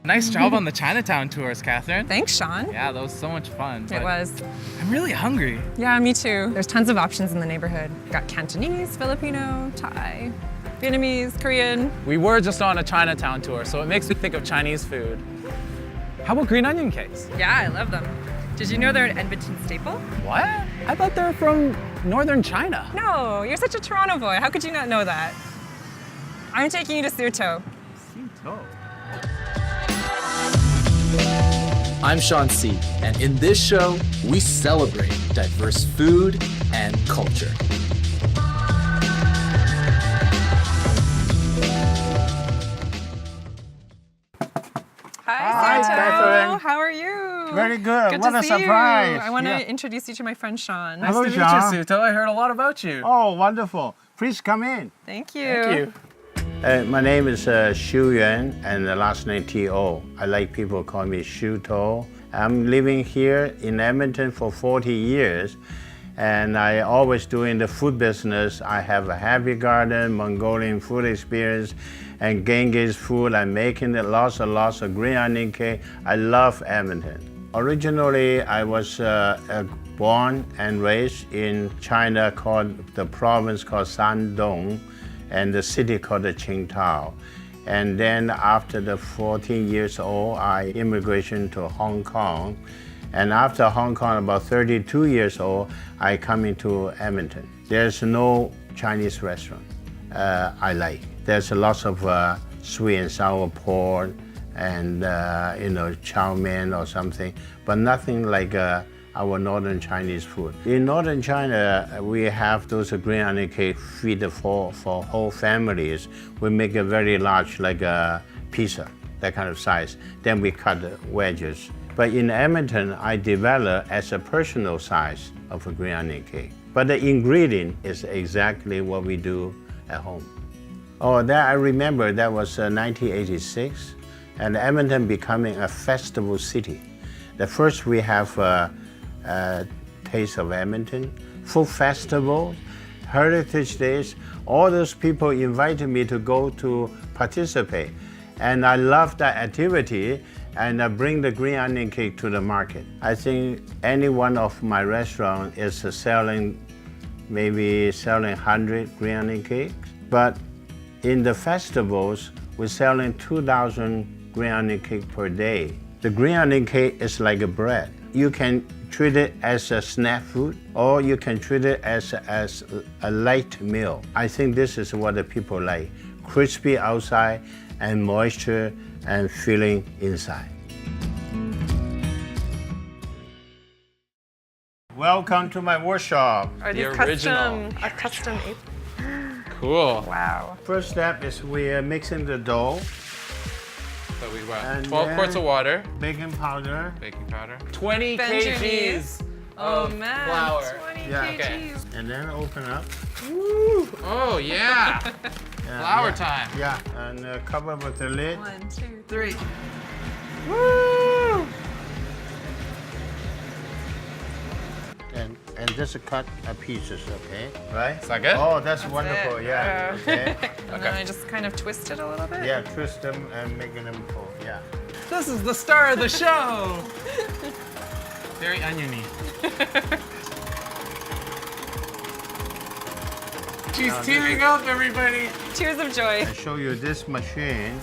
Nice job on the Chinatown tours, Kathryn. Thanks, Sean. Yeah, that was so much fun. It was. I'm really hungry. Yeah, me too. There's tons of options in the neighborhood. Got Cantonese, Filipino, Thai, Vietnamese, Korean. We were just on a Chinatown tour, so it makes me think of Chinese food. How about green onion cakes? Yeah, I love them. Did you know they're an Edmonton staple? What? I thought they're from northern China. No, you're such a Toronto boy. How could you not know that? I'm taking you to Siu To. Siu To. I'm Sean C., and in this show, we celebrate diverse food and culture. Hi, Siu To. Kathryn. How are you? Very good. Good What to a see surprise. you. I want to Yeah. introduce you to my friend Sean. Hello, Nice to meet you, Sean. Siu To. I heard a lot about you. Oh, wonderful. Please come in. Thank you. Thank you. My name is Xiu Yuan, and the last name T.O. I like people call me Siu To. I'm living here in Edmonton for 40 years, and I always doing the food business. I have a happy garden, Mongolian food experience, and Genghis food. I'm making lots and lots of green onion cake. I love Edmonton. Originally, I was born and raised in China, called the province called Shandong, and the city called the Qingdao. And then after the 14 years old, I immigrated to Hong Kong. And after Hong Kong, about 32 years old, I come into Edmonton. There's no Chinese restaurant I like. There's lots of sweet and sour pork and chow mein or something, but nothing like our northern Chinese food. In northern China, we have those green onion cake feed for whole families. We make a very large, like a pizza, that kind of size. Then we cut the wedges. But in Edmonton, I developed as a personal size of a green onion cake. But the ingredient is exactly what we do at home. Oh, that I remember, that was 1986, and Edmonton becoming a festival city. The first we have Taste of Edmonton, food festival, Heritage Days. All those people invited me to go to participate. And I love that activity, and I bring the green onion cake to the market. I think any one of my restaurant is selling 100 green onion cakes. But in the festivals, we're selling 2,000 green onion cake per day. The green onion cake is like a bread. You can treat it as a snack food, or you can treat it as a light meal. I think this is what the people like. Crispy outside and moisture and filling inside. Welcome to my workshop. Are The these original. custom? Cool. Wow. First step is we're mixing the dough. So we got And 12 quarts then of water, baking powder. baking powder, 20 Bend your kgs knees. Oh of man, flour. 20 Yeah. kgs. And then open up. Woo! Oh yeah. Yeah, Flour yeah. time. Yeah, and cover with the lid. 1, 2, 3. Woo! And just cut pieces, okay? Right? Is that good? Oh, that's wonderful. it. Yeah. Okay. And then I just kind of twist it a little bit. Yeah, twist them and make them full. Yeah. This is the star of the show. Very oniony. She's tearing up, everybody. Tears of joy. I show you this machine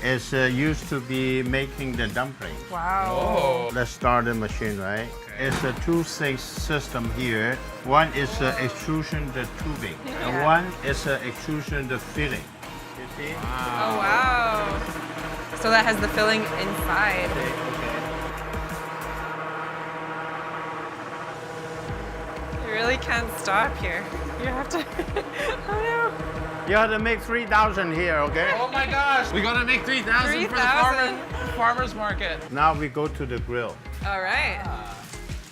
is used to be making the dumpling. Wow. Oh. Let's start the machine, right? It's a two-stage system here. One is extrusion the tubing, and one is extrusion the filling. You see? Oh wow. So that has the filling inside. You really can't stop here. You have to. Oh You have to make 3,000 here, okay? Oh my gosh. We gotta make 3,000 for the 3,000. farmer's market. Now we go to the grill. no. All right.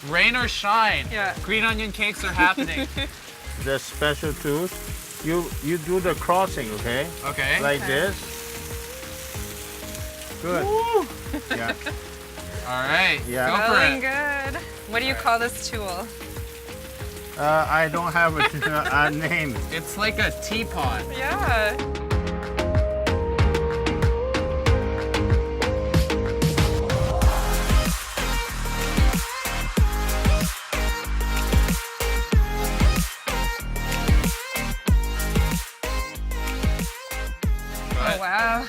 Rain or shine. Yeah. Green onion cakes are happening. The special tools You do the crossing, okay? Okay. Like this. Good. Yeah. All right. Yeah. Go for Smelling it. good. What do you call this tool? I don't have a name. It's like a teapot. Yeah. Oh, wow.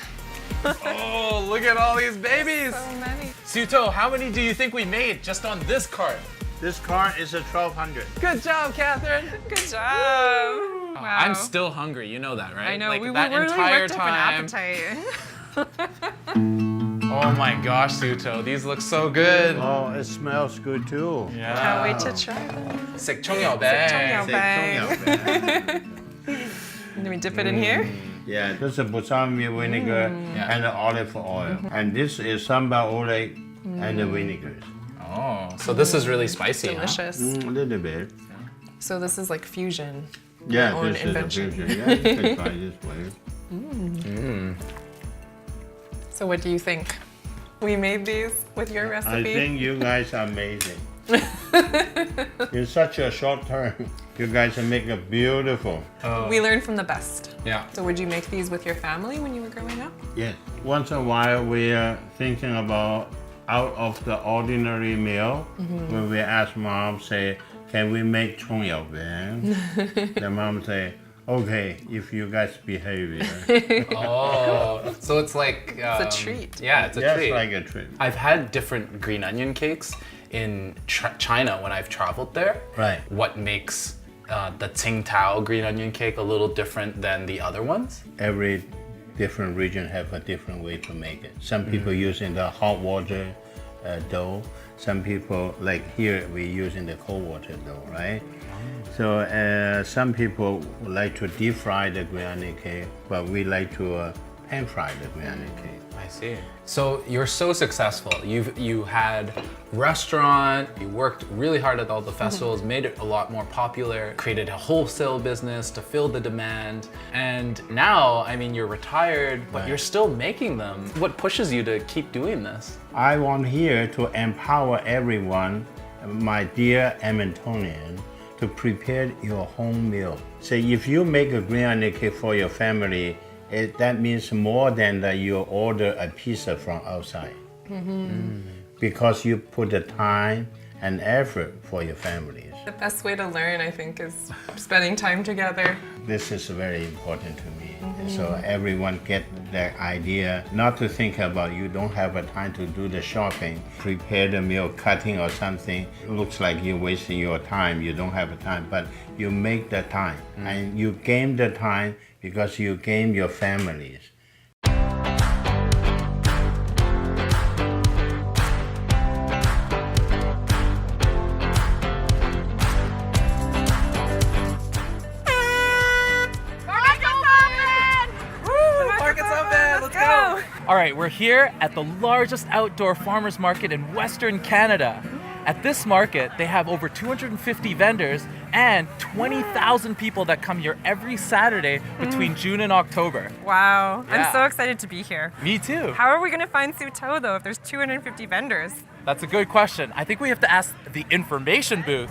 Oh, look at all these babies. So many. Siu To, how many do you think we made just on this cart? This cart is a 1,200. Good job, Kathryn. Good job. Wow. I'm still hungry. You know that, right? I know. Like we that really entire worked up time. an appetite. Oh my gosh, Siu To, these look so good. Oh, it smells good too. Yeah. Can't wait to try them. Sekchongyao Let me dip it in here. Yeah, this is balsamic vinegar Yeah. and olive oil. And this is sambal oil and the vinegars. Oh, so this is really spicy, huh? Delicious. A little bit. So this is like fusion. Yeah, Own this invention. is a fusion. Yeah, you can try this way. So what do you think? We made these with your I recipe? think you guys are amazing. In such a short time, you guys are making it beautiful. We learned from the best. Yeah. So would you make these with your family when you were growing up? Yes. Once in a while, we are thinking about out of the ordinary meal. When we ask mom, say, can we make 葱油饼? The mom say, okay, if you guys behave. Oh, so it's like... It's a treat. Yeah, it's a That's treat. like a treat. I've had different green onion cakes in China when I've traveled there. Right. What makes the Tsingtao green onion cake a little different than the other ones? Every different region have a different way to make it. Some people using the hot water dough. Some people, like here, we using the cold water dough, right? So some people like to deep fry the green onion cake, but we like to pan fry the green onion cake. I see. So you're so successful. You had restaurant, you worked really hard at all the festivals, made it a lot more popular, created a wholesale business to fill the demand. And now, I mean, you're retired, but you're still making them. What pushes you to keep doing this? I want here to empower everyone, my dear Edmontonian, to prepare your home meal. So if you make a green onion cake for your family, that means more than that you order a pizza from outside. Because you put the time and effort for your families. The best way to learn, I think, is spending time together. This is very important to me. So everyone get that idea, not to think about you don't have a time to do the shopping, prepare the meal, cutting or something. It looks like you're wasting your time, you don't have a time, but you make the time. And you gain the time because you gain your families. All right, we're here at the largest outdoor farmers market in Western Canada. At this market, they have over 250 vendors and 20,000 people that come here every Saturday between June and October. Wow. Yeah. I'm so excited to be here. Me too. How are we going to find Siu To, though, if there's 250 vendors? That's a good question. I think we have to ask the information booth.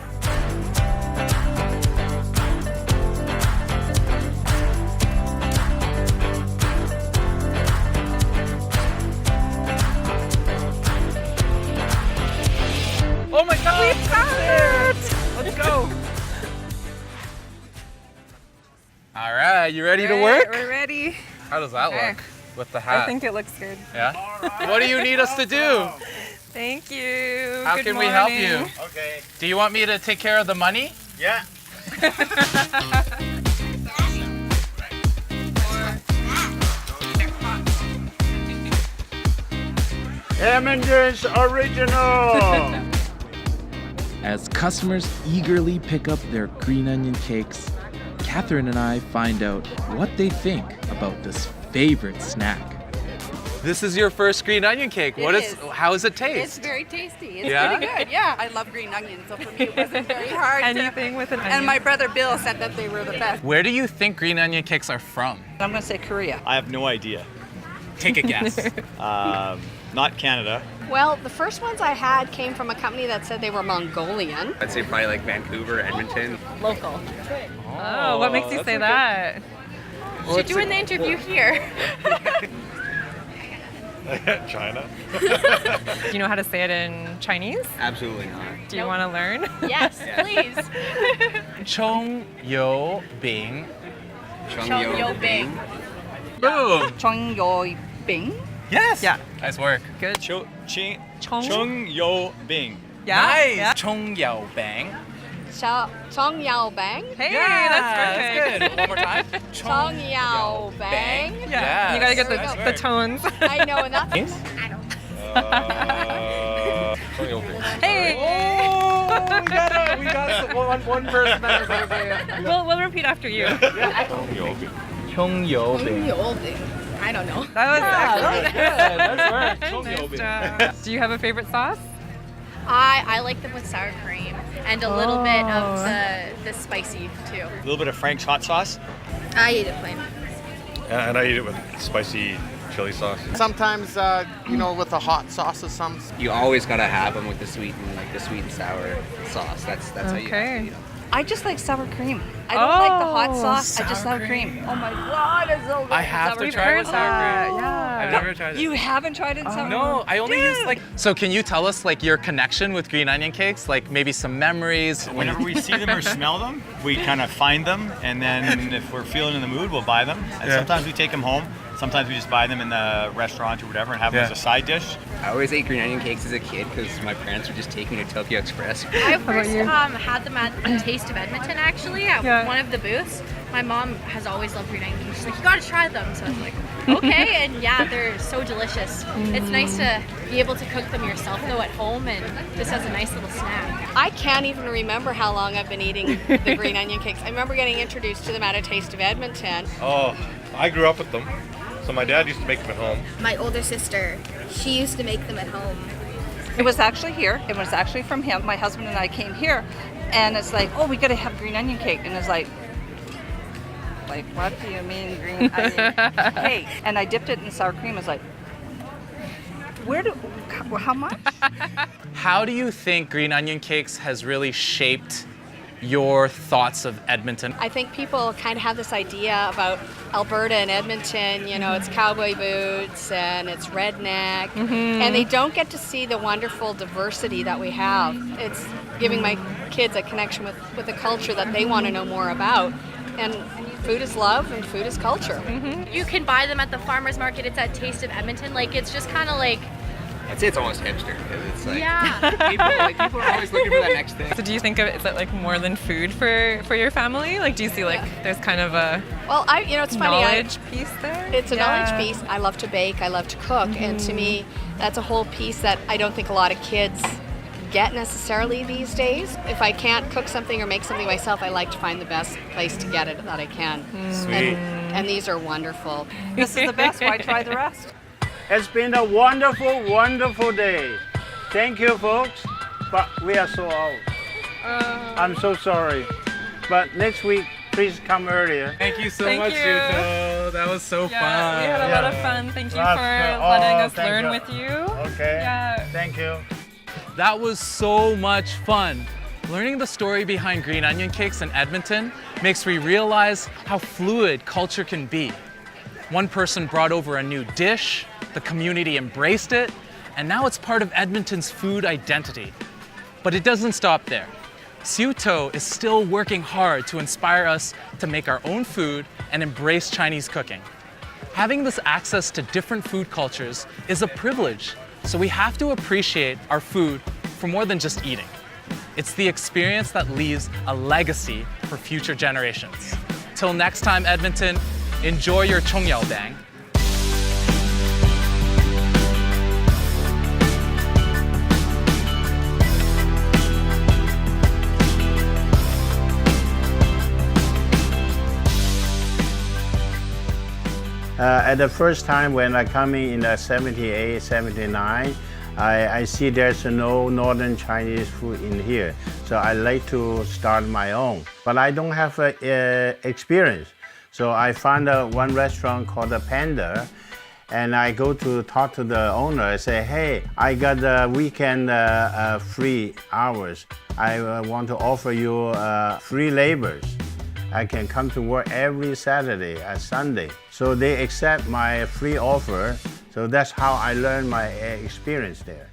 Oh my God! We found it! Let's go! All right, you ready to work? We're ready. How does that Okay. look with the hat? I think it looks good. Yeah? What do you need us to do? Thank you. How Good can we help morning. you? Okay. Do you want me to take care of the money? Yeah. Edmonton's original. As customers eagerly pick up their green onion cakes, Kathryn and I find out what they think about this favorite snack. This is your first green onion cake. It is. How does it taste? It's very tasty. It's Yeah? pretty good. Yeah, I love green onions, so for me it wasn't very hard. Anything with an onion. And my brother Bill said that they were the best. Where do you think green onion cakes are from? I'm going to say Korea. I have no idea. Take a guess. Not Canada. Well, the first ones I had came from a company that said they were Mongolian. I'd say probably like Vancouver, Edmonton. Local. Oh, what makes you say that? You're doing the interview here. China. Do you know how to say it in Chinese? Absolutely not. Do you want to learn? Yes, please. Chong yo bing. Bing. Boom. Chong Yoi Bing. Yes. Yeah. Nice work. Good. Chung Yo Bing. Yeah. Nice. Yeah. Chong yao bang. Chong Yao Bang. Hey, Yeah, that's perfect. good. One more time. Chong Yao Bang. Yeah. You gotta get Yes. the tones. I know, and that's. Hey. Oh, we got one person that was able to say it. We'll repeat after you. Chong yo bing. I don't know. That was excellent. Nice work. Nice job. Do you have a favorite sauce? I like them with sour cream and a little bit of the spicy too. A little bit of Frank's hot sauce. I eat it plain. And I eat it with spicy chili sauce. Sometimes, with the hot sauces, some. You always gotta have them with the sweet and sour sauce. That's how you have to eat them. I just like sour cream. I don't like the hot Oh, sauce. I just sour cream. Oh my God, it's so good. I have to We've try heard with sour cream. that, I've never tried it. You haven't tried it in sour No, I only use like. So can you tell us like your connection with green onion cakes? Like maybe some memories. Whenever we see them or smell them, we kind of find them, and then if we're feeling in the mood, we'll buy them. And sometimes we take them home. Sometimes we just buy them in the restaurant or whatever and have them as a side dish. I always ate green onion cakes as a kid because my parents would just take me to Tokyo Express. I first had them at the Taste of Edmonton actually at one of the booths. My mom has always loved green onion cakes. She's like, you gotta try them. So I was like, okay, and yeah, they're so delicious. It's nice to be able to cook them yourself though at home and just as a nice little snack. I can't even remember how long I've been eating the green onion cakes. I remember getting introduced to them at a Taste of Edmonton. Oh, I grew up with them. So my dad used to make them at home. My older sister, she used to make them at home. It was actually here. It was actually from him. My husband and I came here, and it's like, oh, we gotta have green onion cake. And it's like, what do you mean green onion cake? And I dipped it in sour cream. It's like, how much? How do you think green onion cakes has really shaped your thoughts of Edmonton? I think people kind of have this idea about Alberta and Edmonton, it's cowboy boots and it's redneck, and they don't get to see the wonderful diversity that we have. It's giving my kids a connection with the culture that they want to know more about. And food is love and food is culture. You can buy them at the farmer's market. It's at Taste of Edmonton. It's just kind of like, I'd say it's almost hipster because it's like yeah. people are always looking for that next thing. So do you think of it, is it like more than food for your family? Like do you see like there's kind of a Well, it's funny. knowledge piece there? It's a knowledge piece. I love to bake. I love to cook. And to me, that's a whole piece that I don't think a lot of kids get necessarily these days. If I can't cook something or make something myself, I like to find the best place to get it that I can. Sweet. And these are wonderful. This is the best. Why try the rest? It's been a wonderful, wonderful day. Thank you, folks. But we are so out. I'm so sorry. But next week, please come earlier. Thank you so Thank much, you. Siu To. That was so fun. Yeah, we had a lot of fun. Thank you That's for good. letting Oh, us thank learn you. with you. Okay. Yeah. Thank you. That was so much fun. Learning the story behind green onion cakes in Edmonton makes me realize how fluid culture can be. One person brought over a new dish, the community embraced it, and now it's part of Edmonton's food identity. But it doesn't stop there. Siu To is still working hard to inspire us to make our own food and embrace Chinese cooking. Having this access to different food cultures is a privilege, so we have to appreciate our food for more than just eating. It's the experience that leaves a legacy for future generations. Till next time, Edmonton, enjoy your Chongyaobang. At the first time when I come in the 78, 79, I see there's no Northern Chinese food in here. So I like to start my own. But I don't have experience. So I found one restaurant called the Panda, and I go to talk to the owner. I say, hey, I got the weekend free hours. I want to offer you free labors. I can come to work every Saturday and Sunday. So they accept my free offer. So that's how I learned my experience there.